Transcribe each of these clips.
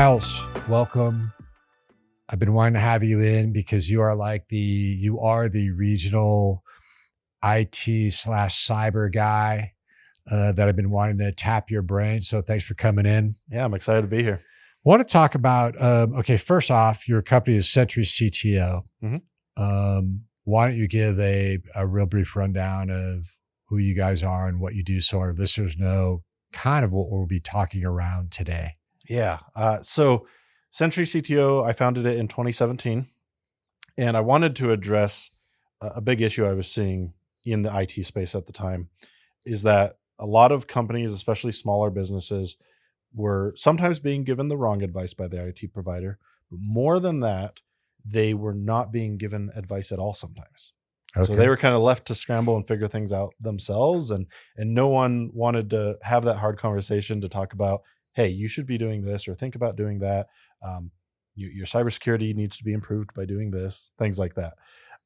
Miles, welcome. I've been wanting to have you in because you are the regional IT/cyber guy that I've been wanting to tap your brain. So thanks for coming in. Yeah, I'm excited to be here. I want to talk about, first off, your company is Century CTO. Mm-hmm. Why don't you give a real brief rundown of who you guys are and what you do so our listeners know kind of what we'll be talking around today? Yeah. So Century CTO, I founded it in 2017, and I wanted to address a big issue I was seeing in the IT space at the time, is that a lot of companies, especially smaller businesses, were sometimes being given the wrong advice by the IT provider. But more than that, they were not being given advice at all sometimes. Okay. So they were kind of left to scramble and figure things out themselves. And no one wanted to have that hard conversation to talk about, hey, you should be doing this or think about doing that. Your cybersecurity needs to be improved by doing this, things like that.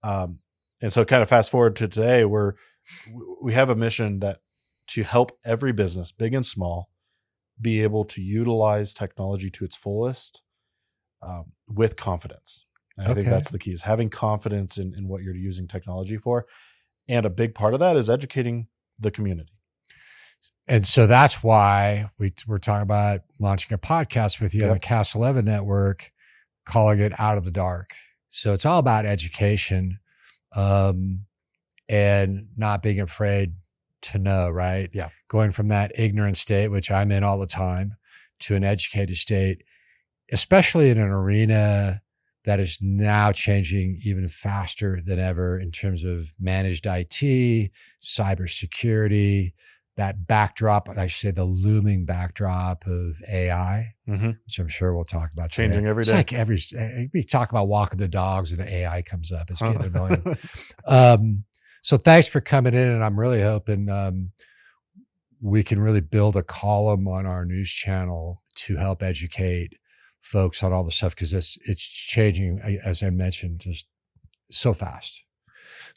And so kind of fast forward to today, where we have a mission that to help every business, big and small, be able to utilize technology to its fullest with confidence. And I think that's the key, is having confidence in what you're using technology for. And a big part of that is educating the community. And so that's why we're talking about launching a podcast with you on the Cast 11 network, calling it Out of the Dark. So it's all about education and not being afraid to know, right? Yeah. Going from that ignorant state, which I'm in all the time, to an educated state, especially in an arena that is now changing even faster than ever in terms of managed IT, cybersecurity, that backdrop, I should say the looming backdrop of AI, which I'm sure we'll talk about today. Changing every day. It's like we talk about walking the dogs and the AI comes up. It's getting annoying. So thanks for coming in. And I'm really hoping we can really build a column on our news channel to help educate folks on all the stuff, because it's changing, as I mentioned, just so fast.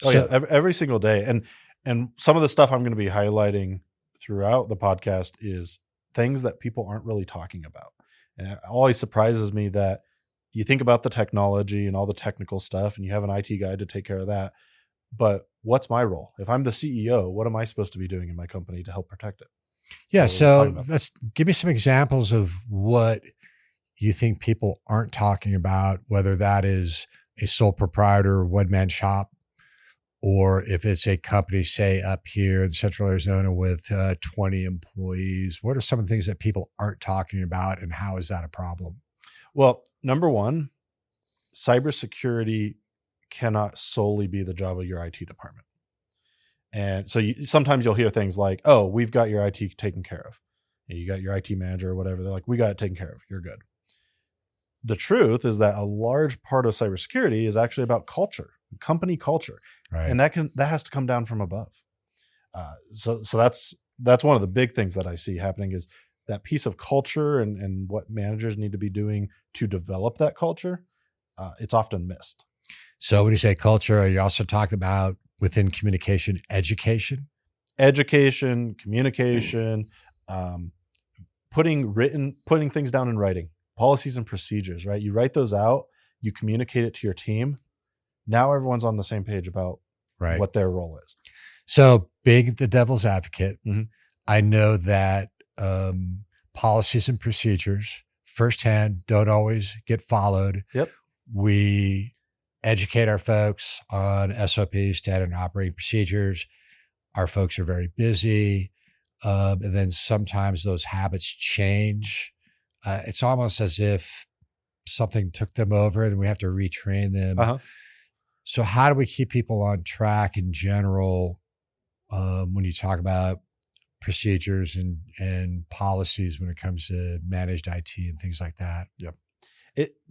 Every single day. And some of the stuff I'm going to be highlighting throughout the podcast is things that people aren't really talking about. And it always surprises me that you think about the technology and all the technical stuff, and you have an IT guy to take care of that. But what's my role? If I'm the CEO, what am I supposed to be doing in my company to help protect it? Yeah. So let's give me some examples of what you think people aren't talking about, whether that is a sole proprietor, one-man shop, or if it's a company, say up here in Central Arizona with 20 employees. What are some of the things that people aren't talking about, and how is that a problem? Well, number one, cybersecurity cannot solely be the job of your IT department. And so sometimes you'll hear things like, oh, we've got your IT taken care of. You got your IT manager or whatever. They're like, we got it taken care of. You're good. The truth is that a large part of cybersecurity is actually about culture, company culture. Right. And that has to come down from above. So that's one of the big things that I see happening, is that piece of culture and what managers need to be doing to develop that culture. It's often missed. So when you say culture, are you also talking about within communication, education, communication, putting things down in writing, policies and procedures, right? You write those out, you communicate it to your team. Now everyone's on the same page about what their role is. So being the devil's advocate, Mm-hmm. I know that policies and procedures firsthand don't always get followed. Yep. We educate our folks on SOPs, standard operating procedures. Our folks are very busy. And then sometimes those habits change. It's almost as if something took them over and we have to retrain them. So how do we keep people on track in general when you talk about procedures and policies when it comes to managed IT and things like that? Yep.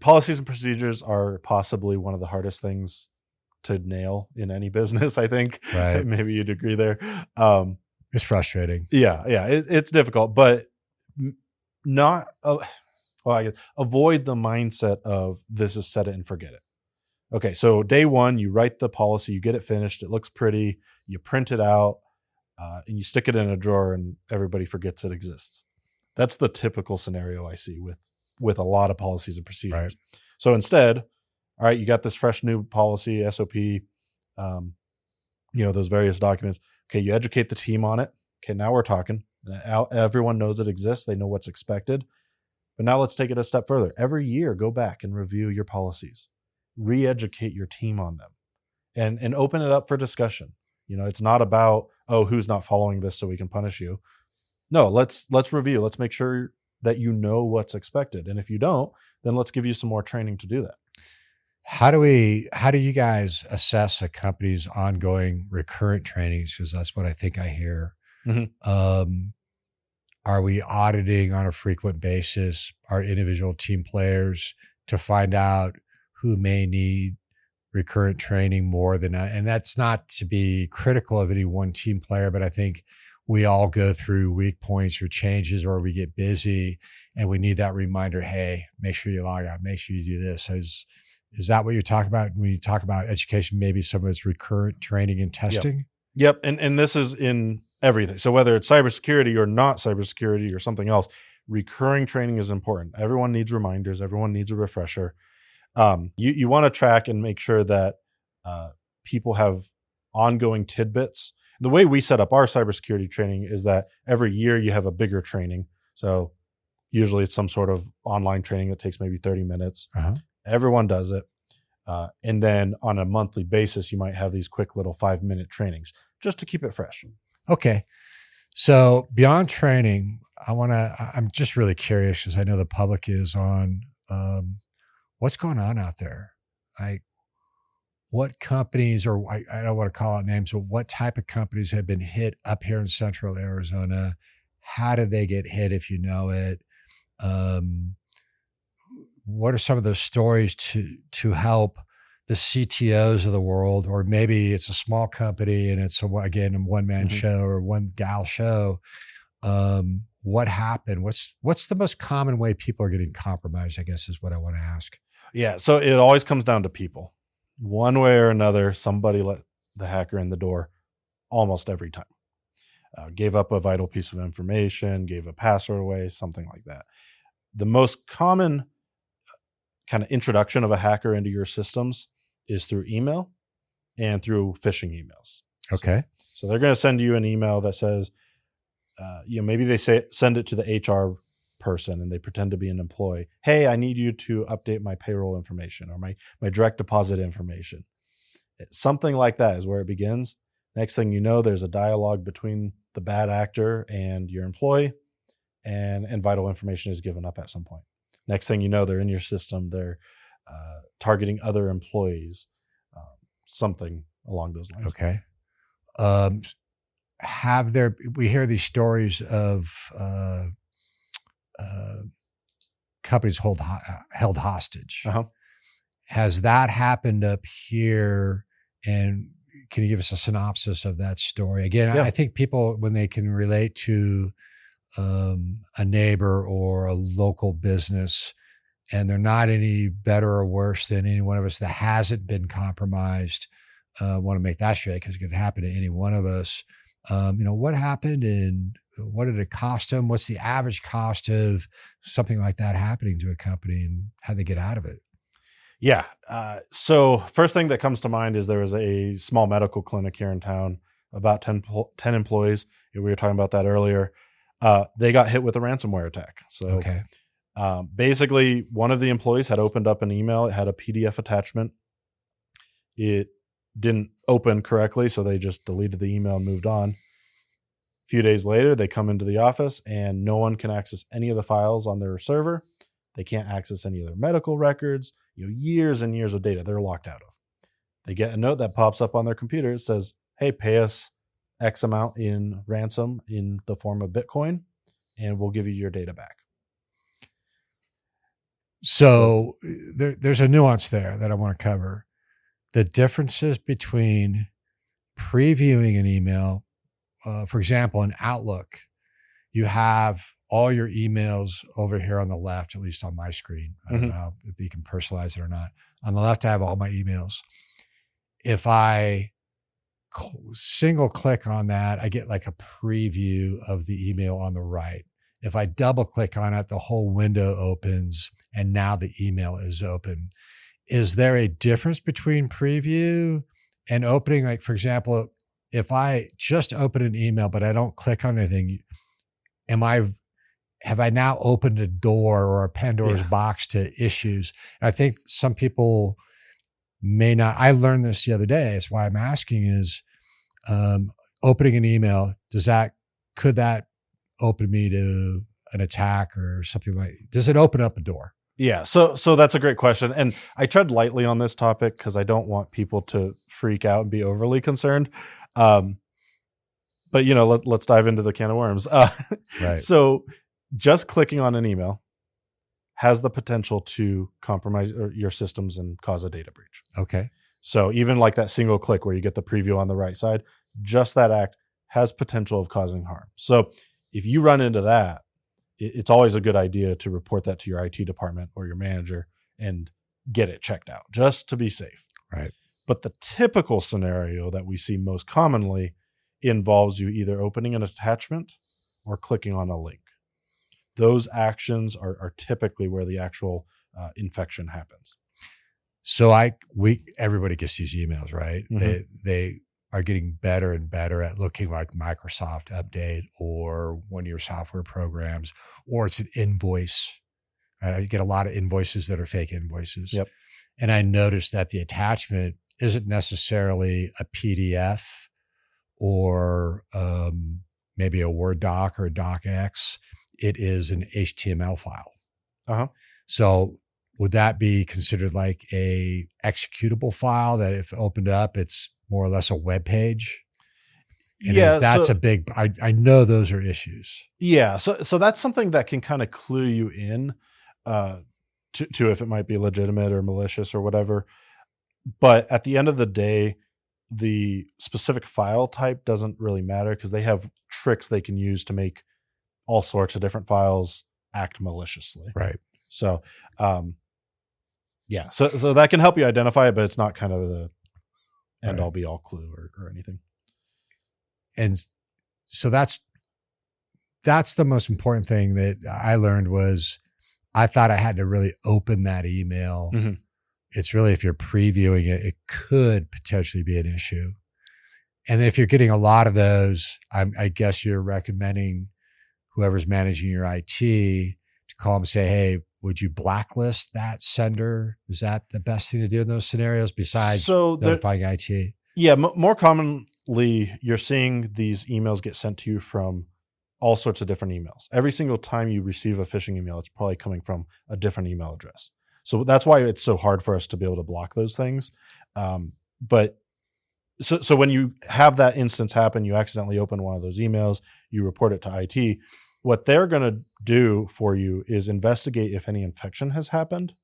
Policies and procedures are possibly one of the hardest things to nail in any business, I think. Right. Maybe you'd agree there. It's frustrating. Yeah. It's difficult, but I guess avoid the mindset of this is set it and forget it. Okay, so day one, you write the policy, you get it finished, it looks pretty, you print it out, and you stick it in a drawer and everybody forgets it exists. That's the typical scenario I see with with a lot of policies and procedures. Right. So instead, all right, you got this fresh new policy, SOP, those various documents. Okay, you educate the team on it. Okay, now we're talking. Now everyone knows it exists. They know what's expected. But now let's take it a step further. Every year, go back and review your policies. Re-educate your team on them and open it up for discussion. It's not about, oh, who's not following this so we can punish you. No, let's review. Let's make sure that you know what's expected. And if you don't, then let's give you some more training to do that. How do you guys assess a company's ongoing recurrent trainings? Because that's what I think I hear. Mm-hmm. Are we auditing on a frequent basis our individual team players to find out who may need recurrent training more than, and that's not to be critical of any one team player, but I think we all go through weak points or changes, or we get busy and we need that reminder. Hey, make sure you log out, make sure you do this. Is that what you're talking about when you talk about education? Maybe some of it's recurrent training and testing? Yep. And this is in everything. So whether it's cybersecurity or not cybersecurity or something else, recurring training is important. Everyone needs reminders. Everyone needs a refresher. You want to track and make sure that people have ongoing tidbits. The way we set up our cybersecurity training is that every year you have a bigger training. So usually it's some sort of online training that takes maybe 30 minutes. Uh-huh. Everyone does it. And then on a monthly basis, you might have these quick little 5-minute trainings just to keep it fresh. Okay. So beyond training, I'm just really curious because I know the public is on, what's going on out there? Like what companies, or I don't want to call out names, but what type of companies have been hit up here in Central Arizona? How did they get hit, if you know it? What are some of those stories to help the CTOs of the world, or maybe it's a small company and it's a one-man show or one gal show. What happened? What's the most common way people are getting compromised, I guess is what I want to ask. Yeah. So it always comes down to people. One way or another, somebody let the hacker in the door almost every time. Gave up a vital piece of information, gave a password away, something like that. The most common kind of introduction of a hacker into your systems is through email and through phishing emails. Okay. So they're going to send you an email that says, maybe they send it to the HR person and they pretend to be an employee. Hey, I need you to update my payroll information or my direct deposit information. Something like that is where it begins. Next thing you know, there's a dialogue between the bad actor and your employee, and vital information is given up at some point. Next thing you know, they're in your system. They're targeting other employees, something along those lines. Okay. We hear these stories of companies held hostage. Uh-huh. Has that happened up here? And can you give us a synopsis of that story? Again, Yeah. I think people, when they can relate to a neighbor or a local business, and they're not any better or worse than any one of us that hasn't been compromised, want to make that straight because it could happen to any one of us. What happened and what did it cost them? What's the average cost of something like that happening to a company, and how they get out of it? Yeah. So first thing that comes to mind is there was a small medical clinic here in town, about 10 employees. We were talking about that earlier. They got hit with a ransomware attack. So Okay. Basically, one of the employees had opened up an email. It had a PDF attachment. It didn't open correctly, so they just deleted the email and moved on. A few days later, they come into the office and no one can access any of the files on their server. They can't access any of their medical records, years and years of data they're locked out of. They get a note that pops up on their computer. It says, hey, pay us X amount in ransom in the form of Bitcoin, and we'll give you your data back. So there's a nuance there that I want to cover. The differences between previewing an email, for example, in Outlook, you have all your emails over here on the left, at least on my screen. I don't know if you can personalize it or not. On the left, I have all my emails. If I single click on that, I get like a preview of the email on the right. If I double click on it, the whole window opens and now the email is open. Is there a difference between preview and opening? Like, for example, if I just open an email, but I don't click on anything, have I now opened a door or a Pandora's box to issues? And I think some people may not. I learned this the other day. That's why I'm asking is opening an email, could that open me to an attack or something does it open up a door? Yeah. So that's a great question. And I tread lightly on this topic because I don't want people to freak out and be overly concerned. But let's dive into the can of worms. Right. So just clicking on an email has the potential to compromise your systems and cause a data breach. Okay. So even like that single click where you get the preview on the right side, just that act has potential of causing harm. So if you run into that, it's always a good idea to report that to your IT department or your manager and get it checked out just to be safe. Right. But the typical scenario that we see most commonly involves you either opening an attachment or clicking on a link. Those actions are typically where the actual infection happens. So everybody gets these emails, right? Mm-hmm. They are getting better and better at looking like Microsoft Update or one of your software programs, or it's an invoice. Right? You get a lot of invoices that are fake invoices. Yep. And I noticed that the attachment isn't necessarily a PDF or maybe a Word doc or a docx. It is an HTML file. Uh-huh. So would that be considered like a executable file that if opened up, it's more or less a web page? And that's a big, I know those are issues. Yeah. So that's something that can kind of clue you in to if it might be legitimate or malicious or whatever. But at the end of the day, the specific file type doesn't really matter because they have tricks they can use to make all sorts of different files act maliciously. Right. So, yeah. So that can help you identify it, but it's not kind of the end all be all clue or anything. And so that's the most important thing that I learned was I thought I had to really open that email. Mm-hmm. It's really, if you're previewing it, it could potentially be an issue. And if you're getting a lot of those, I guess you're recommending whoever's managing your IT to call them and say, hey, would you blacklist that sender? Is that the best thing to do in those scenarios besides notifying IT? Yeah, more commonly, you're seeing these emails get sent to you from all sorts of different emails. Every single time you receive a phishing email, it's probably coming from a different email address. So that's why it's so hard for us to be able to block those things. But so when you have that instance happen, you accidentally open one of those emails, you report it to IT. What they're going to do for you is investigate if any infection has happened.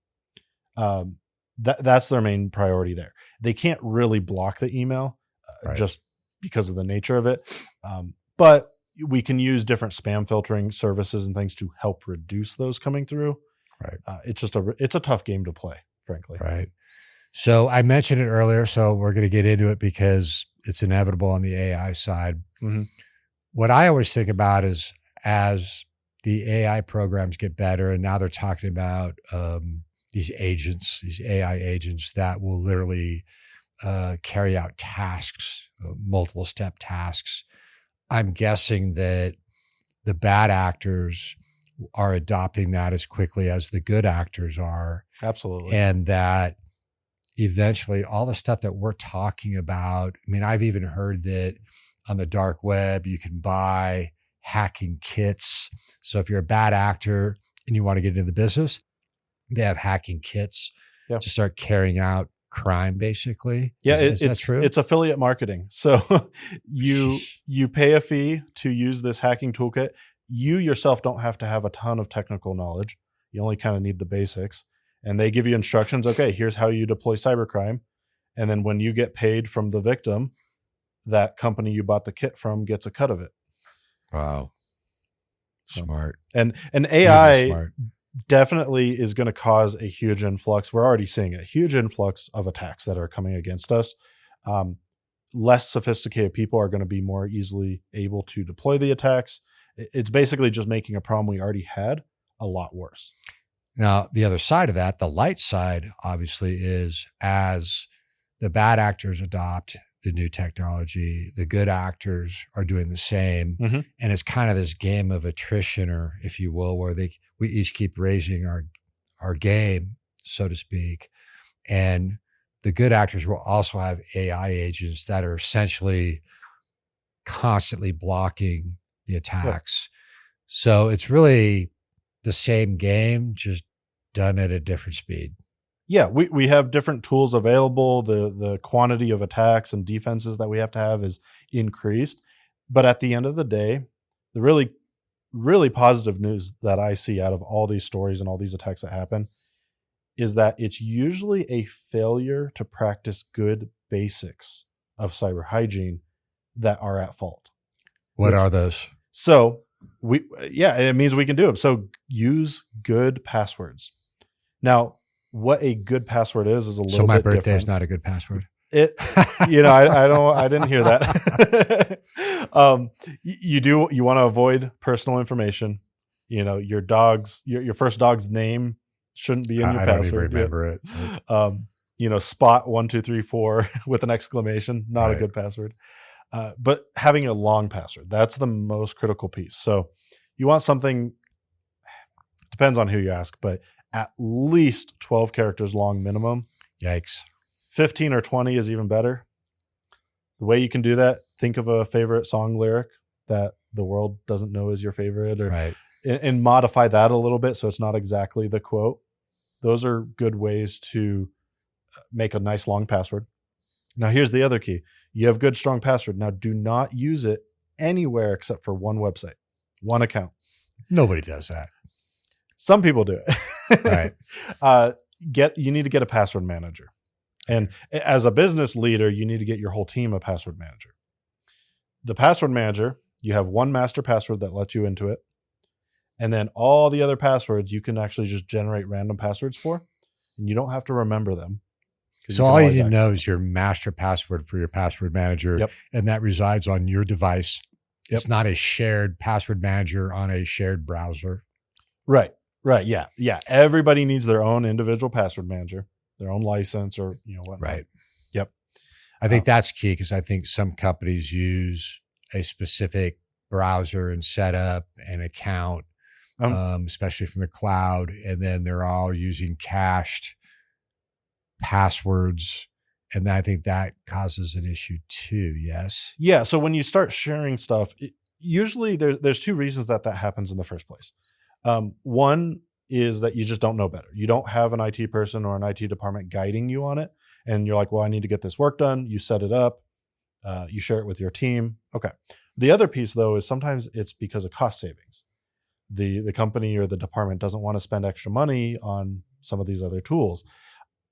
That's their main priority there. They can't really block the email just because of the nature of it. But we can use different spam filtering services and things to help reduce those coming through. Right. It's a tough game to play, frankly. Right. So I mentioned it earlier, so we're going to get into it because it's inevitable on the AI side. Mm-hmm. What I always think about is as the AI programs get better, and now they're talking about these agents, these AI agents that will literally carry out tasks, multiple step tasks. I'm guessing that the bad actors are adopting that as quickly as the good actors are. Absolutely. And that eventually all the stuff that we're talking about, I mean, I've even heard that on the dark web, you can buy hacking kits. So if you're a bad actor and you want to get into the business, they have hacking kits to start carrying out crime, basically. Yeah, is that true? It's affiliate marketing. So you pay a fee to use this hacking toolkit. You yourself don't have to have a ton of technical knowledge. You only kind of need the basics. And they give you instructions. Okay, here's how you deploy cybercrime. And then when you get paid from the victim, that company you bought the kit from gets a cut of it. Wow. Smart. And AI definitely is going to cause a huge influx. We're already seeing a huge influx of attacks that are coming against us. Less sophisticated people are going to be more easily able to deploy the attacks. It's basically just making a problem we already had a lot worse. Now, the other side of that, the light side, obviously, is as the bad actors adopt the new technology, the good actors are doing the same. Mm-hmm. And it's kind of this game of attrition, or if you will, where we each keep raising our game, so to speak. And the good actors will also have AI agents that are essentially constantly blocking the attacks. So it's really the same game, just done at a different speed. Yeah, we have different tools available. The quantity of attacks and defenses that we have to have is increased. But at the end of the day, the really, really positive news that I see out of all these stories and all these attacks that happen is that it's usually a failure to practice good basics of cyber hygiene that are at fault. What are those? So it means we can do them. So use good passwords. Now, what a good password is a little bit different. So my birthday is not a good password. I didn't hear that. You want to avoid personal information. Your first dog's name shouldn't be in your password. I don't even remember it. Spot 1 2 3 4 with an exclamation, not a good password. But having a long password, that's the most critical piece. So you want something, depends on who you ask, but at least 12 characters long minimum. Yikes. 15 or 20 is even better. The way you can do that, think of a favorite song lyric that the world doesn't know is your favorite, and modify that a little bit so it's not exactly the quote. Those are good ways to make a nice long password. Now, here's the other key. You have good, strong password. Now, do not use it anywhere except for one website, one account. Nobody does that. Some people do it. Right. You need to get a password manager. And as a business leader, you need to get your whole team a password manager. The password manager, you have one master password that lets you into it. And then all the other passwords, you can actually just generate random passwords for, and you don't have to remember them. So all you need to know is your master password for your password manager, and that resides on your device. It's not a shared password manager on a shared browser. Right. Yeah. Everybody needs their own individual password manager, their own license, or whatnot. Right. Yep. I think that's key, because I think some companies use a specific browser and setup and account, especially from the cloud, and then they're all using cached passwords. And I think that causes an issue too. Yes. Yeah. So when you start sharing stuff, usually there's two reasons that happens in the first place. One is that you just don't know better. You don't have an IT person or an IT department guiding you on it. And you're like, well, I need to get this work done. You set it up. You share it with your team. Okay. The other piece, though, is sometimes it's because of cost savings. The company or the department doesn't want to spend extra money on some of these other tools.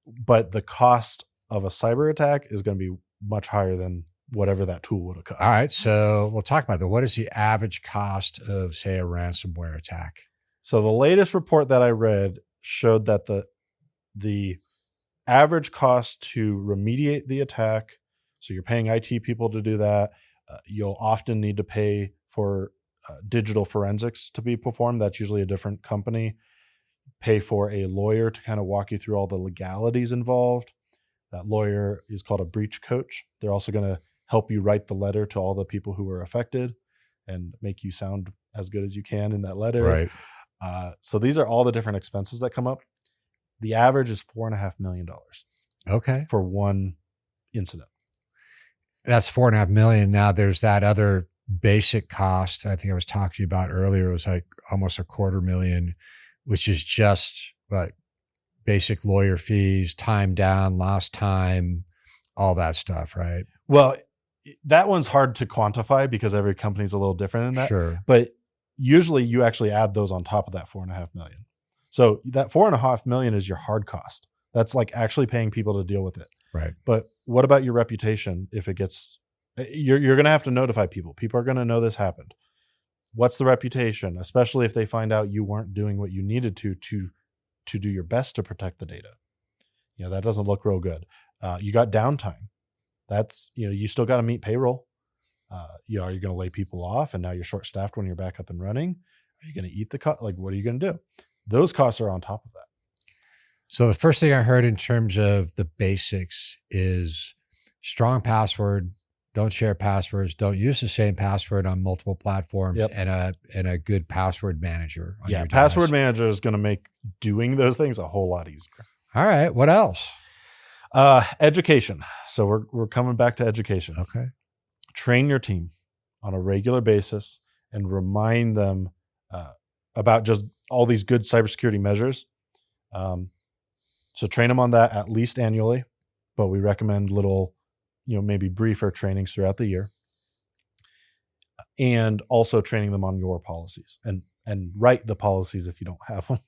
But the cost of a cyber attack is going to be much higher than whatever that tool would have cost. All right. So we'll talk about that. What is the average cost of, say, a ransomware attack? So the latest report that I read showed that the average cost to remediate the attack, so you're paying IT people to do that. You'll often need to pay for digital forensics to be performed. That's usually a different company. Pay for a lawyer to kind of walk you through all the legalities involved. That lawyer is called a breach coach. They're also going to help you write the letter to all the people who were affected and make you sound as good as you can in that letter. Right. So these are all the different expenses that come up. The average is $4.5 million. Okay. For one incident. That's $4.5 million. Now there's that other basic cost I think I was talking to you about earlier. It was like almost $250,000, which is just basic lawyer fees, time down, lost time, all that stuff, right? Well, that one's hard to quantify because every company's a little different in that. Sure. But usually you actually add those on top of that $4.5 million. So that $4.5 million is your hard cost. That's like actually paying people to deal with it. Right. But what about your reputation? If it gets, you're going to have to notify people. People are going to know this happened. What's the reputation, especially if they find out you weren't doing what you needed to do your best to protect the data? That doesn't look real good. You got downtime. That's, you still got to meet payroll. Are you going to lay people off and now you're short staffed when you're back up and running? Are you going to eat the cost? Like, what are you going to do? Those costs are on top of that. So the first thing I heard in terms of the basics is strong password. Don't share passwords. Don't use the same password on multiple platforms. Yep. And a good password manager. On your Password device. manager is going to make doing those things a whole lot easier. All right. What else? Education. So we're coming back to education. Okay. Train your team on a regular basis and remind them about just all these good cybersecurity measures. So train them on that at least annually, but we recommend little, maybe briefer trainings throughout the year. And also training them on your policies and write the policies if you don't have them.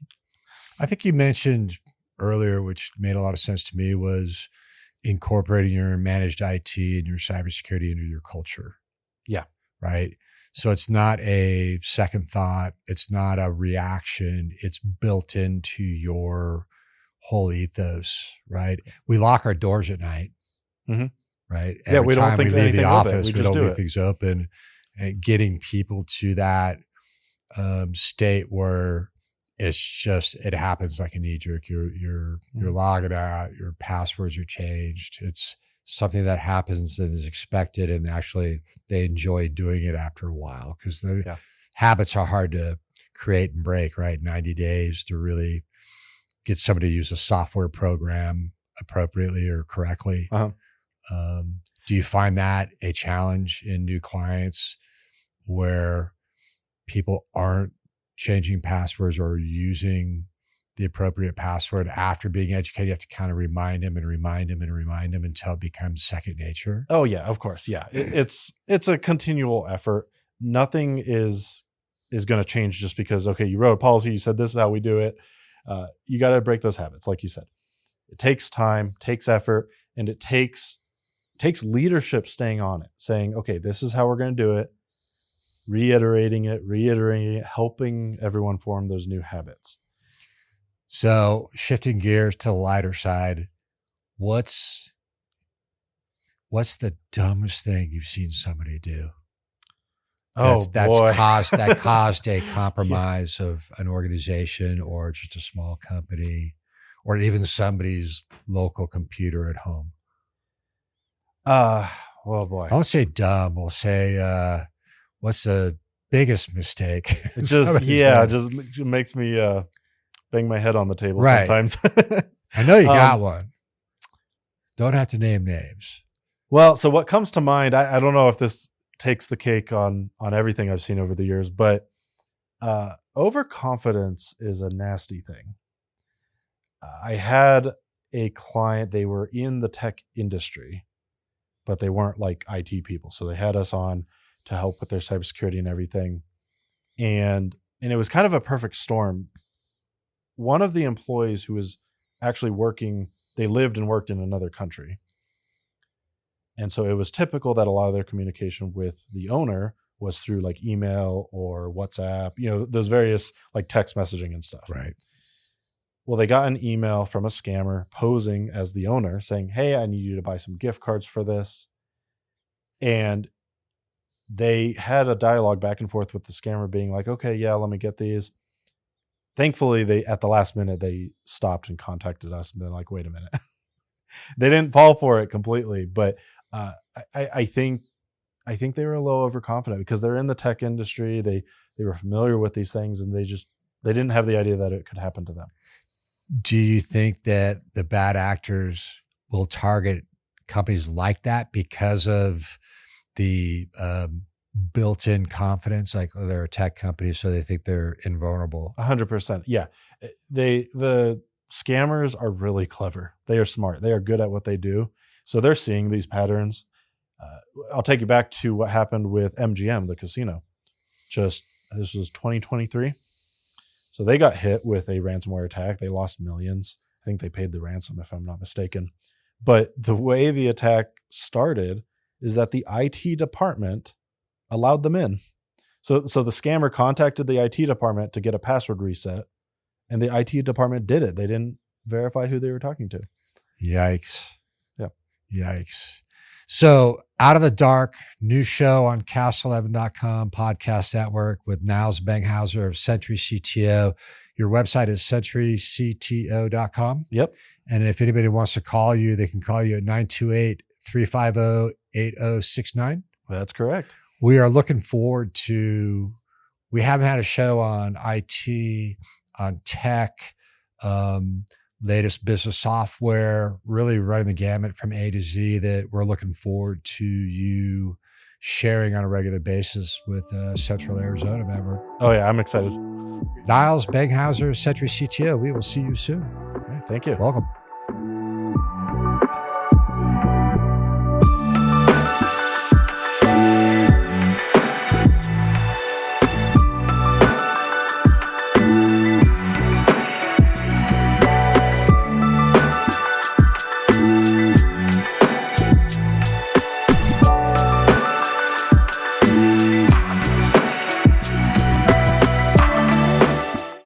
I think you mentioned earlier, which made a lot of sense to me, was incorporating your managed IT and your cybersecurity into your culture. Yeah. Right. So it's not a second thought. It's not a reaction. It's built into your whole ethos, right? We lock our doors at night, right? Every we don't think we leave the office, we don't just do leave it. things open, and getting people to that state where it happens like a knee jerk. You're logging out, your passwords are changed. It's something that happens and is expected, and actually they enjoy doing it after a while because the habits are hard to create and break, right? 90 days to really get somebody to use a software program appropriately or correctly. Do you find that a challenge in new clients where people aren't changing passwords or using the appropriate password after being educated? You have to kind of remind them until it becomes second nature. Oh yeah, of course. Yeah. It's a continual effort. Nothing is going to change just because, okay, you wrote a policy, you said this is how we do it. You got to break those habits. Like you said, it takes time, takes effort, and it takes leadership staying on it, saying, okay, this is how we're going to do it. Reiterating it, helping everyone form those new habits. So shifting gears to the lighter side, what's the dumbest thing you've seen somebody do? That caused a compromise of an organization or just a small company or even somebody's local computer at home. Oh boy. I won't say dumb. We'll say, what's the biggest mistake? It just makes me bang my head on the table sometimes. I know you got one. Don't have to name names. Well, so what comes to mind, I don't know if this takes the cake on everything I've seen over the years, but overconfidence is a nasty thing. I had a client, they were in the tech industry, but they weren't like IT people. So they had us on to help with their cybersecurity and everything. And it was kind of a perfect storm. One of the employees who was actually working, they lived and worked in another country. And so it was typical that a lot of their communication with the owner was through like email or WhatsApp, those various like text messaging and stuff. Right. Well, they got an email from a scammer posing as the owner saying, hey, I need you to buy some gift cards for this. And they had a dialogue back and forth with the scammer being like, okay, yeah, let me get these. Thankfully, at the last minute, they stopped and contacted us and been like, wait a minute. They didn't fall for it completely, but I think they were a little overconfident because they're in the tech industry. They were familiar with these things and they didn't have the idea that it could happen to them. Do you think that the bad actors will target companies like that because of the built-in confidence? Like, oh, they're a tech company, so they think they're invulnerable. 100%. Yeah. The scammers are really clever. They are smart. They are good at what they do. So they're seeing these patterns. I'll take you back to what happened with MGM, the casino. This was 2023. So they got hit with a ransomware attack. They lost millions. I think they paid the ransom, if I'm not mistaken. But the way the attack started is that the IT department allowed them in. So the scammer contacted the IT department to get a password reset, and the IT department did it. They didn't verify who they were talking to. Yikes. Yeah. Yikes. So, Out of the Dark, new show on cast11.com podcast network with Niles Benghauser of Century CTO. Your website is centurycto.com. Yep. And if anybody wants to call you, they can call you at 928-350-8069. That's correct. We are looking forward to, we haven't had a show on IT, on tech, latest business software, really running the gamut from A to Z, that we're looking forward to you sharing on a regular basis with Central Arizona member. Oh yeah, I'm excited. Niles Benghauser, Century CTO. We will see you soon. Okay, thank you. Welcome.